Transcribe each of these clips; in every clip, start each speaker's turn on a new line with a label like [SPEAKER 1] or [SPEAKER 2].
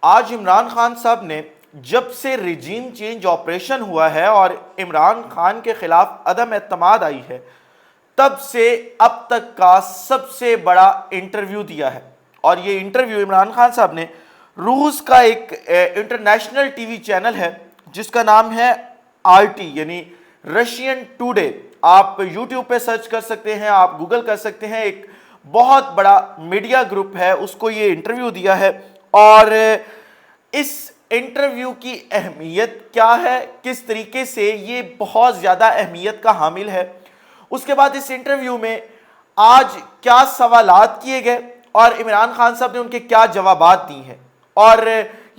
[SPEAKER 1] آج عمران خان صاحب نے جب سے ریجیم چینج آپریشن ہوا ہے اور عمران خان کے خلاف عدم اعتماد آئی ہے، تب سے اب تک کا سب سے بڑا انٹرویو دیا ہے۔ اور یہ انٹرویو عمران خان صاحب نے روس کا ایک انٹرنیشنل ٹی وی چینل ہے جس کا نام ہے RT یعنی رشین ٹوڈے، آپ یوٹیوب پہ سرچ کر سکتے ہیں، آپ گوگل کر سکتے ہیں، ایک بہت بڑا میڈیا گروپ ہے، اس کو یہ انٹرویو دیا ہے۔ اور اس انٹرویو کی اہمیت کیا ہے، کس طریقے سے یہ بہت زیادہ اہمیت کا حامل ہے، اس کے بعد اس انٹرویو میں آج کیا سوالات کیے گئے اور عمران خان صاحب نے ان کے کیا جوابات دی ہیں، اور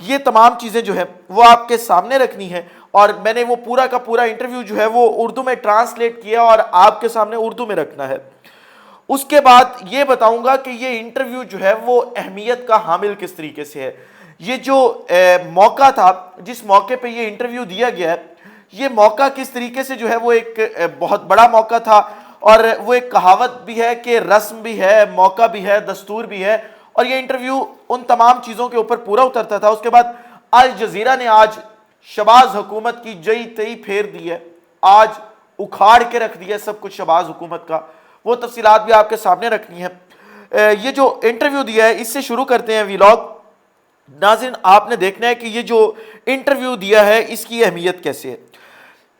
[SPEAKER 1] یہ تمام چیزیں جو ہے وہ آپ کے سامنے رکھنی ہے۔ اور میں نے وہ پورا کا پورا انٹرویو جو ہے وہ اردو میں ٹرانسلیٹ کیا اور آپ کے سامنے اردو میں رکھنا ہے۔ اس کے بعد یہ بتاؤں گا کہ یہ انٹرویو جو ہے وہ اہمیت کا حامل کس طریقے سے ہے۔ یہ جو موقع تھا جس موقع پہ یہ انٹرویو دیا گیا ہے، یہ موقع کس طریقے سے جو ہے وہ ایک بہت بڑا موقع تھا، اور وہ ایک کہاوت بھی ہے کہ رسم بھی ہے، موقع بھی ہے، دستور بھی ہے، اور یہ انٹرویو ان تمام چیزوں کے اوپر پورا اترتا تھا۔ اس کے بعد الجزیرہ نے آج شہباز حکومت کی جئی تئی پھیر دی ہے، آج اکھاڑ کے رکھ دیا سب کچھ شہباز حکومت کا، وہ تفصیلات بھی آپ کے سامنے رکھنی ہے۔ یہ جو انٹرویو دیا ہے اس سے شروع کرتے ہیں ویلاگ۔ ناظرین آپ نے دیکھنا ہے کہ یہ جو انٹرویو دیا ہے اس کی اہمیت کیسے ہے۔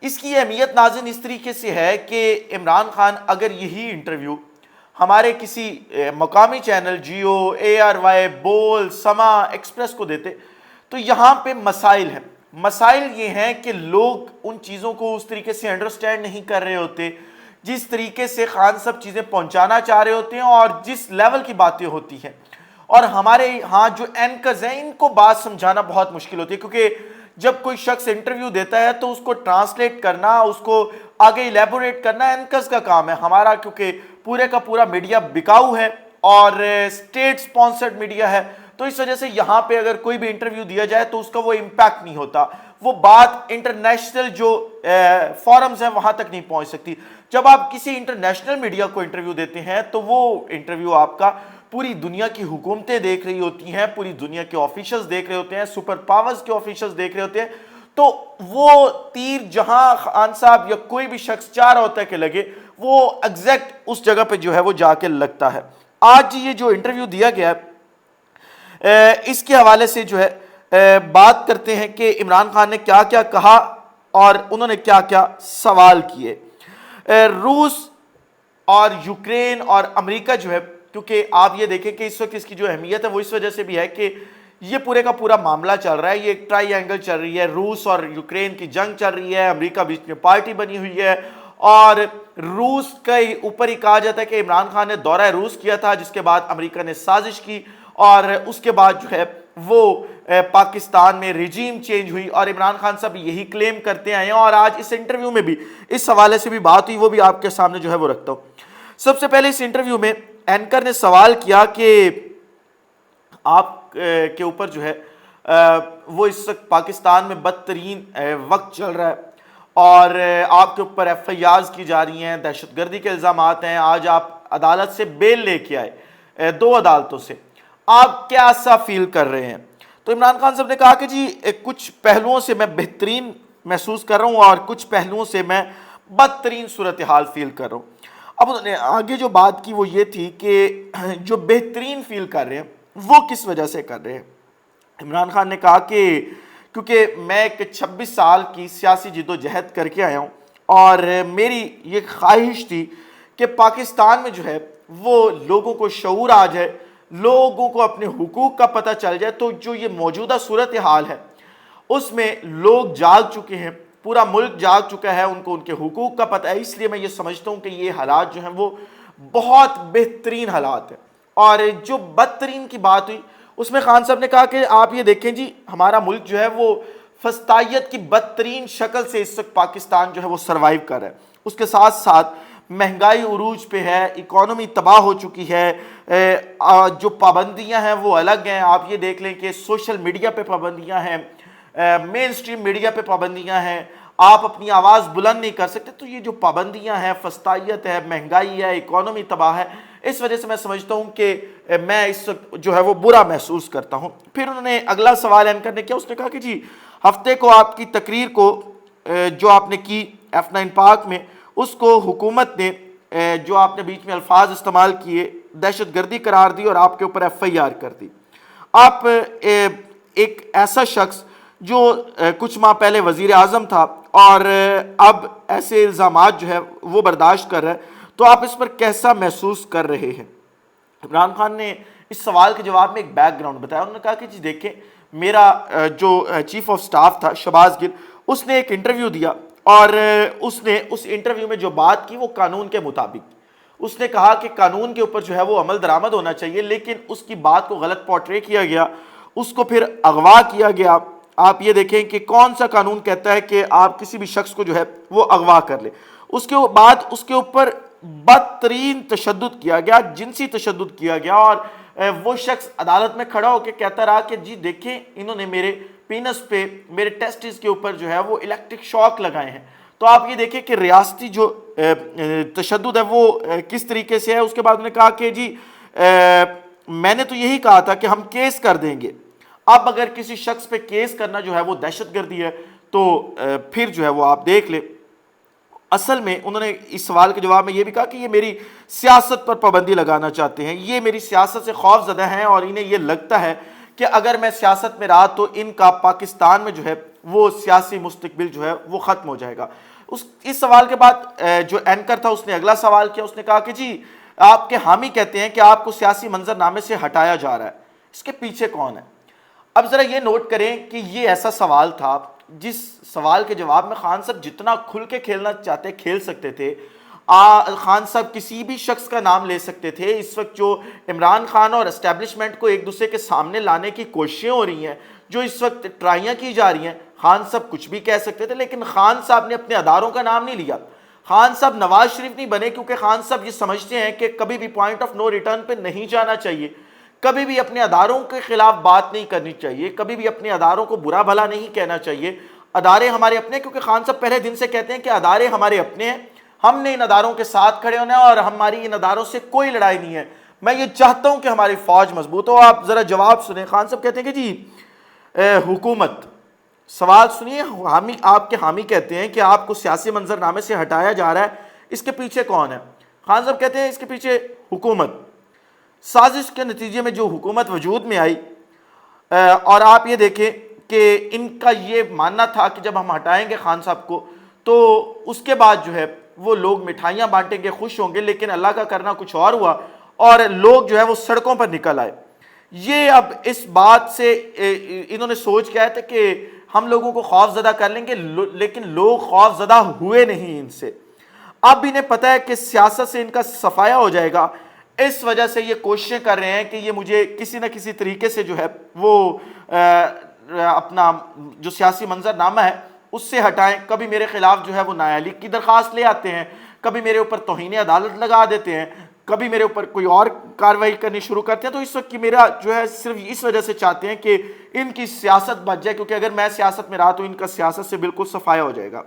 [SPEAKER 1] اس کی اہمیت ناظرین اس طریقے سے ہے کہ عمران خان اگر یہی انٹرویو ہمارے کسی مقامی چینل جیو، ARY، بول، سما، ایکسپریس کو دیتے تو یہاں پہ مسائل ہیں۔ مسائل یہ ہیں کہ لوگ ان چیزوں کو اس طریقے سے انڈرسٹینڈ نہیں کر رہے ہوتے جس طریقے سے خان صاحب چیزیں پہنچانا چاہ رہے ہوتے ہیں اور جس لیول کی باتیں ہوتی ہیں، اور ہمارے ہاں جو اینکرز ہیں ان کو بات سمجھانا بہت مشکل ہوتی ہے، کیونکہ جب کوئی شخص انٹرویو دیتا ہے تو اس کو ٹرانسلیٹ کرنا، اس کو آگے الیبوریٹ کرنا اینکرز کا کام ہے۔ ہمارا کیونکہ پورے کا پورا میڈیا بکاؤ ہے اور اسٹیٹ سپانسرڈ میڈیا ہے، تو اس وجہ سے یہاں پہ اگر کوئی بھی انٹرویو دیا جائے تو اس کا وہ امپیکٹ نہیں ہوتا، وہ بات انٹرنیشنل جو فورمز ہیں وہاں تک نہیں پہنچ سکتی۔ جب آپ کسی انٹرنیشنل میڈیا کو انٹرویو دیتے ہیں تو وہ انٹرویو آپ کا پوری دنیا کی حکومتیں دیکھ رہی ہوتی ہیں، پوری دنیا کے آفیشلز دیکھ رہے ہوتے ہیں، سپر پاورز کے آفیشلز دیکھ رہے ہوتے ہیں، تو وہ تیر جہاں خان صاحب یا کوئی بھی شخص چاہ رہا ہوتا ہے کہ لگے، وہ ایگزیکٹ اس جگہ پہ جو ہے وہ جا کے لگتا ہے۔ آج یہ جو انٹرویو دیا گیا ہے اس کے حوالے سے جو ہے بات کرتے ہیں کہ عمران خان نے کیا کیا کہا اور انہوں نے کیا کیا سوال کیے۔ روس اور یوکرین اور امریکہ جو ہے، کیونکہ آپ یہ دیکھیں کہ اس وقت اس کی جو اہمیت ہے وہ اس وجہ سے بھی ہے کہ یہ پورے کا پورا معاملہ چل رہا ہے، یہ ایک ٹرائی اینگل چل رہی ہے، روس اور یوکرین کی جنگ چل رہی ہے، امریکہ بیچ میں پارٹی بنی ہوئی ہے، اور روس کے اوپر ہی کہا جاتا ہے کہ عمران خان نے دورہ روس کیا تھا جس کے بعد امریکہ نے سازش کی، اور اس کے بعد جو ہے وہ پاکستان میں ریجیم چینج ہوئی، اور عمران خان صاحب یہی کلیم کرتے آئے ہیں، اور آج اس انٹرویو میں بھی اس حوالے سے بھی بات ہوئی، وہ بھی آپ کے سامنے جو ہے وہ رکھتا ہوں۔ سب سے پہلے اس انٹرویو میں اینکر نے سوال کیا کہ آپ کے اوپر جو ہے وہ اس وقت پاکستان میں بدترین وقت چل رہا ہے اور آپ کے اوپر FIRs کی جا رہی ہیں، دہشت گردی کے الزامات ہیں، آج آپ عدالت سے بیل لے کے آئے، 2 عدالتوں سے، آپ کیا سا فیل کر رہے ہیں؟ تو عمران خان صاحب نے کہا کہ جی کچھ پہلوؤں سے میں بہترین محسوس کر رہا ہوں اور کچھ پہلوؤں سے میں بدترین صورتحال فیل کر رہا ہوں۔ اب انہوں نے آگے جو بات کی وہ یہ تھی کہ جو بہترین فیل کر رہے ہیں وہ کس وجہ سے کر رہے ہیں۔ عمران خان نے کہا کہ کیونکہ میں ایک 26 سال کی سیاسی جد و جہد کر کے آیا ہوں اور میری یہ خواہش تھی کہ پاکستان میں جو ہے وہ لوگوں کو شعور آ جائے، لوگوں کو اپنے حقوق کا پتہ چل جائے، تو جو یہ موجودہ صورتحال ہے اس میں لوگ جاگ چکے ہیں، پورا ملک جاگ چکا ہے، ان کو ان کے حقوق کا پتہ ہے، اس لیے میں یہ سمجھتا ہوں کہ یہ حالات جو ہیں وہ بہت بہترین حالات ہیں۔ اور جو بدترین کی بات ہوئی اس میں خان صاحب نے کہا کہ آپ یہ دیکھیں جی ہمارا ملک جو ہے وہ فسطائیت کی بدترین شکل سے اس وقت پاکستان جو ہے وہ سروائیو کر رہا ہے، اس کے ساتھ ساتھ مہنگائی عروج پہ ہے، اکانومی تباہ ہو چکی ہے، جو پابندیاں ہیں وہ الگ ہیں، آپ یہ دیکھ لیں کہ سوشل میڈیا پہ پابندیاں ہیں، مین سٹریم میڈیا پہ پابندیاں ہیں، آپ اپنی آواز بلند نہیں کر سکتے، تو یہ جو پابندیاں ہیں، فسطائیت ہے، مہنگائی ہے، اکانومی تباہ ہے، اس وجہ سے میں سمجھتا ہوں کہ میں اس وقت جو ہے وہ برا محسوس کرتا ہوں۔ پھر انہوں نے اگلا سوال اینکر نے کیا، اس نے کہا کہ جی ہفتے کو آپ کی تقریر کو جو آپ نے کی F9 پاک میں، اس کو حکومت نے جو آپ نے بیچ میں الفاظ استعمال کیے دہشت گردی قرار دی اور آپ کے اوپر FIR کر دی۔ آپ ایک ایسا شخص جو کچھ ماہ پہلے وزیر اعظم تھا اور اب ایسے الزامات جو ہے وہ برداشت کر رہا ہے، تو آپ اس پر کیسا محسوس کر رہے ہیں؟ عمران خان نے اس سوال کے جواب میں ایک بیک گراؤنڈ بتایا۔ انہوں نے کہا کہ جی دیکھیں، میرا جو چیف آف سٹاف تھا شہباز گل، اس نے ایک انٹرویو دیا اور اس نے اس انٹرویو میں جو بات کی وہ قانون کے مطابق، اس نے کہا کہ قانون کے اوپر جو ہے وہ عمل درآمد ہونا چاہیے، لیکن اس کی بات کو غلط پورٹرے کیا گیا، اس کو پھر اغوا کیا گیا۔ آپ یہ دیکھیں کہ کون سا قانون کہتا ہے کہ آپ کسی بھی شخص کو جو ہے وہ اغوا کر لے۔ اس کے بعد اس کے اوپر بدترین تشدد کیا گیا، جنسی تشدد کیا گیا، اور وہ شخص عدالت میں کھڑا ہو کے کہتا رہا کہ جی دیکھیں انہوں نے میرے پینس پہ، میرے ٹیسٹس کے اوپر جو ہے وہ الیکٹرک شاک لگائے ہیں۔ تو آپ یہ دیکھیں کہ ریاستی جو تشدد ہے وہ کس طریقے سے ہے۔ اس کے بعد انہوں نے کہا کہ جی میں نے تو یہی کہا تھا کہ ہم کیس کر دیں گے، اب اگر کسی شخص پہ کیس کرنا جو ہے وہ دہشت گردی ہے تو پھر جو ہے وہ آپ دیکھ لیں۔ اصل میں انہوں نے اس سوال کے جواب میں یہ بھی کہا کہ یہ میری سیاست پر پابندی لگانا چاہتے ہیں، یہ میری سیاست سے خوف زدہ ہیں اور انہیں یہ لگتا ہے کہ اگر میں سیاست میں رہا تو ان کا پاکستان میں جو ہے وہ سیاسی مستقبل جو ہے وہ ختم ہو جائے گا۔ اس سوال کے بعد جو اینکر تھا اس نے اگلا سوال کیا، اس نے کہا کہ جی آپ کے حامی کہتے ہیں کہ آپ کو سیاسی منظر نامے سے ہٹایا جا رہا ہے، اس کے پیچھے کون ہے؟ اب ذرا یہ نوٹ کریں کہ یہ ایسا سوال تھا جس سوال کے جواب میں خان صاحب جتنا کھل کے کھیلنا چاہتے کھیل سکتے تھے۔ خان صاحب کسی بھی شخص کا نام لے سکتے تھے۔ اس وقت جو عمران خان اور اسٹیبلشمنٹ کو ایک دوسرے کے سامنے لانے کی کوششیں ہو رہی ہیں، جو اس وقت ٹرائیاں کی جا رہی ہیں، خان صاحب کچھ بھی کہہ سکتے تھے، لیکن خان صاحب نے اپنے اداروں کا نام نہیں لیا۔ خان صاحب نواز شریف نہیں بنے کیونکہ خان صاحب یہ سمجھتے ہیں کہ کبھی بھی پوائنٹ آف نو ریٹرن پہ نہیں جانا چاہیے، کبھی بھی اپنے اداروں کے خلاف بات نہیں کرنی چاہیے، کبھی بھی اپنے اداروں کو برا بھلا نہیں کہنا چاہیے۔ ادارے ہمارے اپنے، کیونکہ خان صاحب پہلے دن سے کہتے ہیں کہ ادارے ہمارے اپنے ہیں، ہم نے ان اداروں کے ساتھ کھڑے ہونا ہے اور ہماری ان اداروں سے کوئی لڑائی نہیں ہے۔ میں یہ چاہتا ہوں کہ ہماری فوج مضبوط ہو۔ آپ ذرا جواب سنیں، خان صاحب کہتے ہیں کہ جی حکومت، سوال سنیے، آپ کے حامی کہتے ہیں کہ آپ کو سیاسی منظر نامے سے ہٹایا جا رہا ہے، اس کے پیچھے کون ہے؟ خان صاحب کہتے ہیں اس کے پیچھے حکومت، سازش کے نتیجے میں جو حکومت وجود میں آئی، اور آپ یہ دیکھیں کہ ان کا یہ ماننا تھا کہ جب ہم ہٹائیں گے خان صاحب کو تو اس کے بعد جو ہے وہ لوگ مٹھائیاں بانٹیں گے، خوش ہوں گے، لیکن اللہ کا کرنا کچھ اور ہوا اور لوگ جو ہے وہ سڑکوں پر نکل آئے۔ یہ اب اس بات سے انہوں نے سوچ کیا تھا کہ ہم لوگوں کو خوف زدہ کر لیں گے، لیکن لوگ خوف زدہ ہوئے نہیں ان سے۔ اب انہیں پتہ ہے کہ سیاست سے ان کا صفایا ہو جائے گا، اس وجہ سے یہ کوششیں کر رہے ہیں کہ یہ مجھے کسی نہ کسی طریقے سے جو ہے وہ اپنا جو سیاسی منظر نامہ ہے اس سے ہٹائیں۔ کبھی میرے خلاف جو ہے وہ نااہلی کی درخواست لے آتے ہیں، کبھی میرے اوپر توہین عدالت لگا دیتے ہیں، کبھی میرے اوپر کوئی اور کارروائی کرنی شروع کرتے ہیں۔ تو اس وقت کی میرا جو ہے صرف اس وجہ سے چاہتے ہیں کہ ان کی سیاست بچ جائے، کیونکہ اگر میں سیاست میں رہا تو ان کا سیاست سے بالکل صفایا ہو جائے گا۔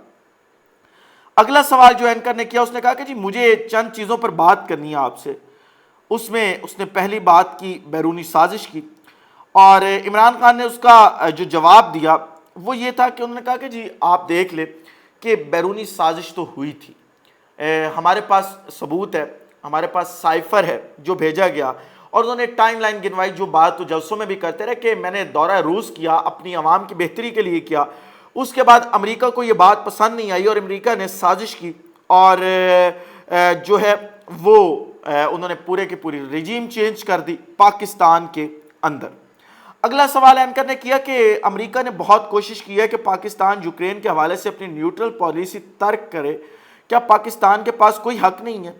[SPEAKER 1] اگلا سوال جو اینکر نے کیا، اس نے کہا کہ جی مجھے چند چیزوں پر بات کرنی ہے آپ سے۔ اس میں اس نے پہلی بات کی بیرونی سازش کی، اور عمران خان نے اس کا جو جواب دیا وہ یہ تھا کہ انہوں نے کہا کہ جی آپ دیکھ لیں کہ بیرونی سازش تو ہوئی تھی، ہمارے پاس ثبوت ہے، ہمارے پاس سائفر ہے جو بھیجا گیا، اور انہوں نے ٹائم لائن گنوائی، جو بات تو جلسوں میں بھی کرتے رہے کہ میں نے دورہ روس کیا، اپنی عوام کی بہتری کے لیے کیا۔ اس کے بعد امریکہ کو یہ بات پسند نہیں آئی اور امریکہ نے سازش کی، اور جو ہے وہ انہوں نے پورے کی پوری رجیم چینج کر دی پاکستان کے اندر۔ اگلا سوال اینکر نے کیا کہ امریکہ نے بہت کوشش کی ہے کہ پاکستان یوکرین کے حوالے سے اپنی نیوٹرل پالیسی ترک کرے، کیا پاکستان کے پاس کوئی حق نہیں ہے؟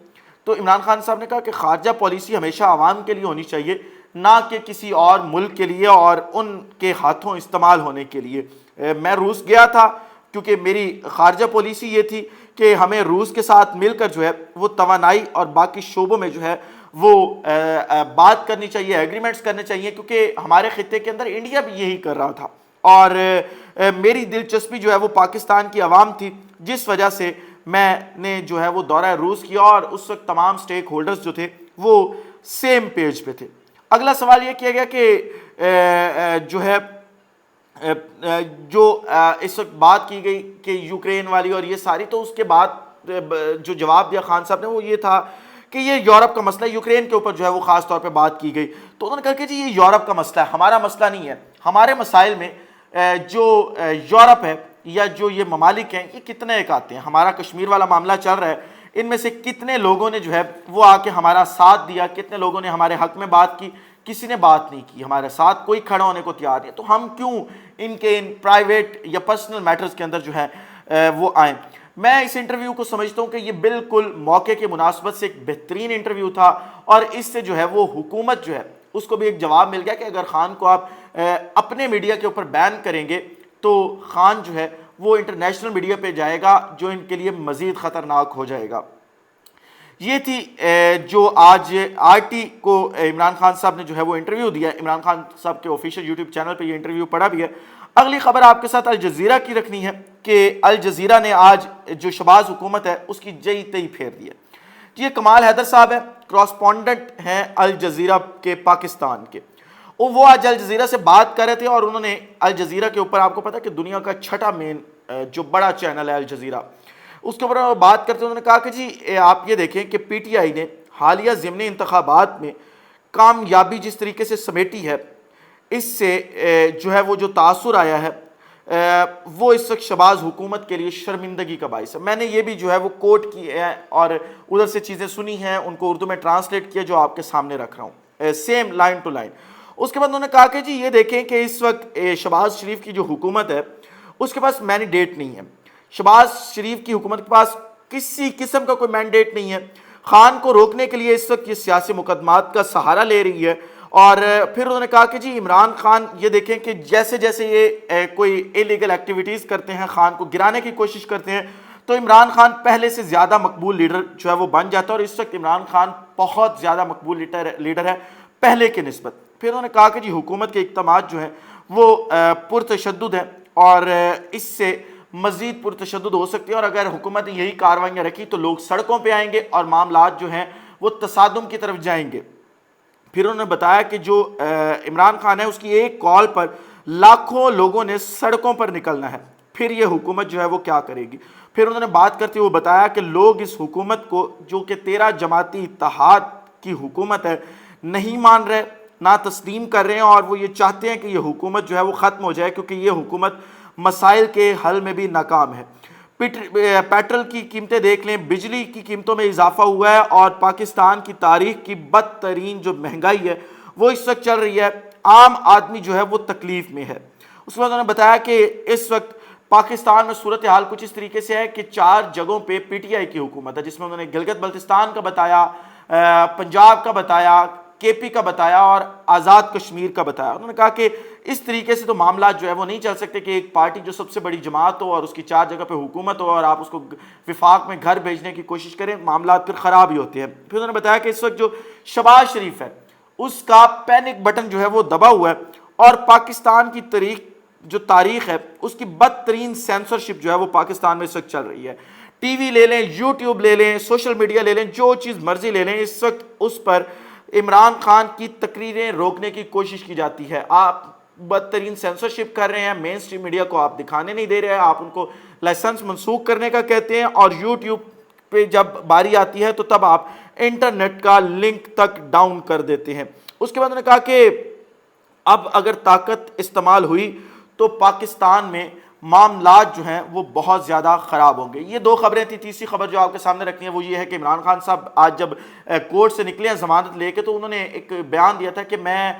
[SPEAKER 1] تو عمران خان صاحب نے کہا کہ خارجہ پالیسی ہمیشہ عوام کے لیے ہونی چاہیے، نہ کہ کسی اور ملک کے لیے اور ان کے ہاتھوں استعمال ہونے کے لیے۔ میں روس گیا تھا کیونکہ میری خارجہ پالیسی یہ تھی کہ ہمیں روس کے ساتھ مل کر جو ہے وہ توانائی اور باقی شعبوں میں جو ہے وہ بات کرنی چاہیے، ایگریمنٹس کرنے چاہیے، کیونکہ ہمارے خطے کے اندر انڈیا بھی یہی کر رہا تھا، اور میری دلچسپی جو ہے وہ پاکستان کی عوام تھی، جس وجہ سے میں نے جو ہے وہ دورہ روس کیا، اور اس وقت تمام سٹیک ہولڈرز جو تھے وہ سیم پیج پہ تھے۔ اگلا سوال یہ کیا گیا کہ جو ہے جو اس وقت بات کی گئی کہ یوکرین والی اور یہ ساری، تو اس کے بعد جو جواب دیا خان صاحب نے وہ یہ تھا کہ یہ یورپ کا مسئلہ ہے، یوکرین کے اوپر جو ہے وہ خاص طور پہ بات کی گئی۔ تو انہوں نے کہا کہ جی یہ یورپ کا مسئلہ ہے، ہمارا مسئلہ نہیں ہے، ہمارے مسائل میں جو یورپ ہے یا جو یہ ممالک ہیں یہ کتنے ایک آتے ہیں، ہمارا کشمیر والا معاملہ چل رہا ہے، ان میں سے کتنے لوگوں نے جو ہے وہ آ کے ہمارا ساتھ دیا، کتنے لوگوں نے ہمارے حق میں بات کی، کسی نے بات نہیں کی، ہمارے ساتھ کوئی کھڑا ہونے کو تیار نہیں، تو ہم کیوں ان پرائیویٹ یا پرسنل میٹرز کے اندر جو ہے وہ آئیں۔ میں اس انٹرویو کو سمجھتا ہوں کہ یہ بالکل موقع کی مناسبت سے ایک بہترین انٹرویو تھا، اور اس سے جو ہے وہ حکومت جو ہے اس کو بھی ایک جواب مل گیا کہ اگر خان کو آپ اپنے میڈیا کے اوپر بین کریں گے تو خان جو ہے وہ انٹرنیشنل میڈیا پہ جائے گا، جو ان کے لیے مزید خطرناک ہو جائے گا۔ یہ تھی جو آج آر ٹی کو عمران خان صاحب نے جو ہے وہ انٹرویو دیا۔ عمران خان صاحب کے آفیشیل یوٹیوب چینل پہ یہ انٹرویو پڑا بھی ہے۔ اگلی خبر آپ کے ساتھ الجزیرہ کی رکھنی ہے کہ الجزیرہ نے آج جو شہباز حکومت ہے اس کی جئی تئی پھیر دی ہے۔ یہ کمال حیدر صاحب ہیں، کراسپونڈنٹ ہیں الجزیرہ کے پاکستان کے، وہ آج الجزیرہ سے بات کر رہے تھے، اور انہوں نے الجزیرہ کے اوپر، آپ کو پتا ہے کہ دنیا کا چھٹا مین جو بڑا چینل ہے الجزیرہ، اس کے اوپر بات کرتے انہوں نے کہا کہ جی آپ یہ دیکھیں کہ پی ٹی آئی نے حالیہ ضمنی انتخابات میں کامیابی جس طریقے سے سمیٹی ہے، اس سے جو ہے وہ جو تاثر آیا ہے وہ اس وقت شہباز حکومت کے لیے شرمندگی کا باعث ہے۔ میں نے یہ بھی جو ہے وہ کوٹ کی ہے اور ادھر سے چیزیں سنی ہیں، ان کو اردو میں ٹرانسلیٹ کیا جو آپ کے سامنے رکھ رہا ہوں، سیم لائن ٹو لائن۔ اس کے بعد انہوں نے کہا کہ جی یہ دیکھیں کہ اس وقت شہباز شریف کی جو حکومت ہے اس کے پاس مینڈیٹ نہیں ہے، شہباز شریف کی حکومت کے پاس کسی قسم کا کوئی مینڈیٹ نہیں ہے، خان کو روکنے کے لیے اس وقت یہ سیاسی مقدمات کا سہارا لے رہی ہے۔ اور پھر انہوں نے کہا کہ جی عمران خان یہ دیکھیں کہ جیسے جیسے یہ کوئی ایلیگل ایکٹیویٹیز کرتے ہیں، خان کو گرانے کی کوشش کرتے ہیں، تو عمران خان پہلے سے زیادہ مقبول لیڈر جو ہے وہ بن جاتا ہے، اور اس وقت عمران خان بہت زیادہ مقبول لیڈر ہے پہلے کے نسبت۔ پھر انہوں نے کہا کہ جی حکومت کے اقدامات جو ہیں وہ پرتشدد ہیں، اور اس سے مزید پرتشدد ہو سکتی ہے، اور اگر حکومت نے یہی کارروائیاں رکھی تو لوگ سڑکوں پہ آئیں گے اور معاملات جو ہیں وہ تصادم کی طرف جائیں گے۔ پھر انہوں نے بتایا کہ جو عمران خان ہے اس کی ایک کال پر لاکھوں لوگوں نے سڑکوں پر نکلنا ہے، پھر یہ حکومت جو ہے وہ کیا کرے گی۔ پھر انہوں نے بات کرتے ہوئے بتایا کہ لوگ اس حکومت کو جو کہ 13 جماعتی اتحاد کی حکومت ہے نہیں مان رہے، نہ تسلیم کر رہے ہیں، اور وہ یہ چاہتے ہیں کہ یہ حکومت جو ہے وہ ختم ہو جائے، کیونکہ یہ حکومت مسائل کے حل میں بھی ناکام ہے۔ پیٹرول کی قیمتیں دیکھ لیں، بجلی کی قیمتوں میں اضافہ ہوا ہے، اور پاکستان کی تاریخ کی بدترین جو مہنگائی ہے وہ اس وقت چل رہی ہے، عام آدمی جو ہے وہ تکلیف میں ہے۔ اس کے بعد انہوں نے بتایا کہ اس وقت پاکستان میں صورتحال کچھ اس طریقے سے ہے کہ 4 جگہوں پہ پی ٹی آئی کی حکومت ہے، جس میں انہوں نے گلگت بلتستان کا بتایا، پنجاب کا بتایا، کے پی کا بتایا، اور آزاد کشمیر کا بتایا۔ انہوں نے کہا کہ اس طریقے سے تو معاملات جو ہے وہ نہیں چل سکتے کہ ایک پارٹی جو سب سے بڑی جماعت ہو اور اس کی 4 جگہ پہ حکومت ہو اور آپ اس کو وفاق میں گھر بھیجنے کی کوشش کریں، معاملات پھر خراب ہی ہوتے ہیں۔ پھر انہوں نے بتایا کہ اس وقت جو شہباز شریف ہے اس کا پینک بٹن جو ہے وہ دبا ہوا ہے، اور پاکستان کی تاریخ ہے اس کی بدترین سینسرشپ جو ہے وہ پاکستان میں اس وقت چل رہی ہے۔ ٹی وی لے لیں، یوٹیوب لے لیں، سوشل میڈیا لے لیں، جو چیز مرضی لے لیں، اس وقت اس پر عمران خان کی تقریریں روکنے کی کوشش کی جاتی ہے۔ آپ بدترین سینسرشپ کر رہے ہیں، مین اسٹریم میڈیا کو آپ دکھانے نہیں دے رہے ہیں، آپ ان کو لائسنس منسوخ کرنے کا کہتے ہیں، اور یوٹیوب پہ جب باری آتی ہے تو تب آپ انٹرنیٹ کا لنک تک ڈاؤن کر دیتے ہیں۔ اس کے بعد انہوں نے کہا کہ اب اگر طاقت استعمال ہوئی تو پاکستان میں معاملات جو ہیں وہ بہت زیادہ خراب ہوں گے۔ یہ 2 خبریں تھیں۔ تیسری خبر جو آپ کے سامنے رکھنی ہے وہ یہ ہے کہ عمران خان صاحب آج جب کورٹ سے نکلے ہیں ضمانت لے کے، تو انہوں نے ایک بیان دیا تھا کہ میں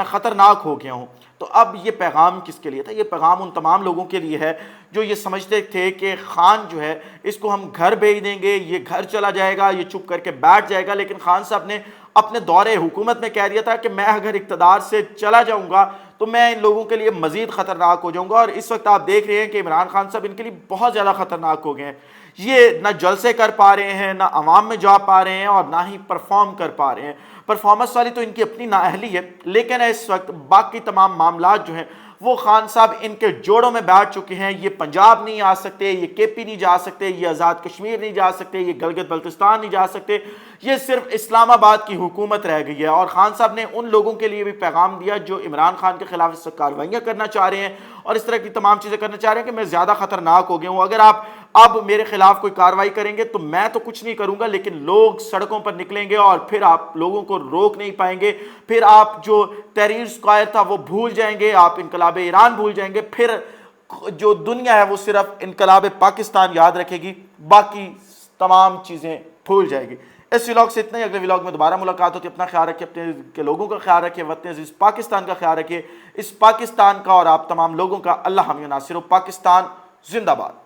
[SPEAKER 1] خطرناک ہو گیا ہوں۔ تو اب یہ پیغام کس کے لیے تھا؟ یہ پیغام ان تمام لوگوں کے لیے ہے جو یہ سمجھتے تھے کہ خان جو ہے اس کو ہم گھر بھیج دیں گے، یہ گھر چلا جائے گا، یہ چپ کر کے بیٹھ جائے گا، لیکن خان صاحب نے اپنے دور حکومت میں کہہ دیا تھا کہ میں اگر اقتدار سے چلا جاؤں گا تو میں ان لوگوں کے لیے مزید خطرناک ہو جاؤں گا، اور اس وقت آپ دیکھ رہے ہیں کہ عمران خان صاحب ان کے لیے بہت زیادہ خطرناک ہو گئے ہیں۔ یہ نہ جلسے کر پا رہے ہیں، نہ عوام میں جا پا رہے ہیں، اور نہ ہی پرفارم کر پا رہے ہیں۔ پرفارمنس والی تو ان کی اپنی نااہلی ہے، لیکن اس وقت باقی تمام معاملات جو ہیں وہ خان صاحب ان کے جوڑوں میں بیٹھ چکے ہیں. یہ پنجاب نہیں آ سکتے, یہ کے پی نہیں جا سکتے, یہ آزاد کشمیر نہیں جا سکتے, یہ گلگت بلتستان نہیں جا سکتے, یہ صرف اسلام آباد کی حکومت رہ گئی ہے. اور خان صاحب نے ان لوگوں کے لیے بھی پیغام دیا جو عمران خان کے خلاف اس وقت کارروائیاں کرنا چاہ رہے ہیں اور اس طرح کی تمام چیزیں کرنا چاہ رہے ہیں کہ میں زیادہ خطرناک ہو گیا ہوں, اگر آپ اب میرے خلاف کوئی کارروائی کریں گے تو میں تو کچھ نہیں کروں گا, لیکن لوگ سڑکوں پر نکلیں گے اور پھر آپ لوگوں کو روک نہیں پائیں گے, پھر آپ جو تحریر اسکوائر تھا وہ بھول جائیں گے, آپ انقلاب ایران بھول جائیں گے, پھر جو دنیا ہے وہ صرف انقلاب پاکستان یاد رکھے گی, باقی تمام چیزیں بھول جائے گی. اس ولاگ سے اتنا ہی, اگلے ولاگ میں دوبارہ ملاقات ہوتی ہے. اپنا خیال رکھیے, اپنے کے لوگوں کا خیال رکھیے, وطن عزیز پاکستان کا خیال رکھیے. اس پاکستان کا اور آپ تمام لوگوں کا اللہ حامی و ناصر ہو. پاکستان زندہ باد.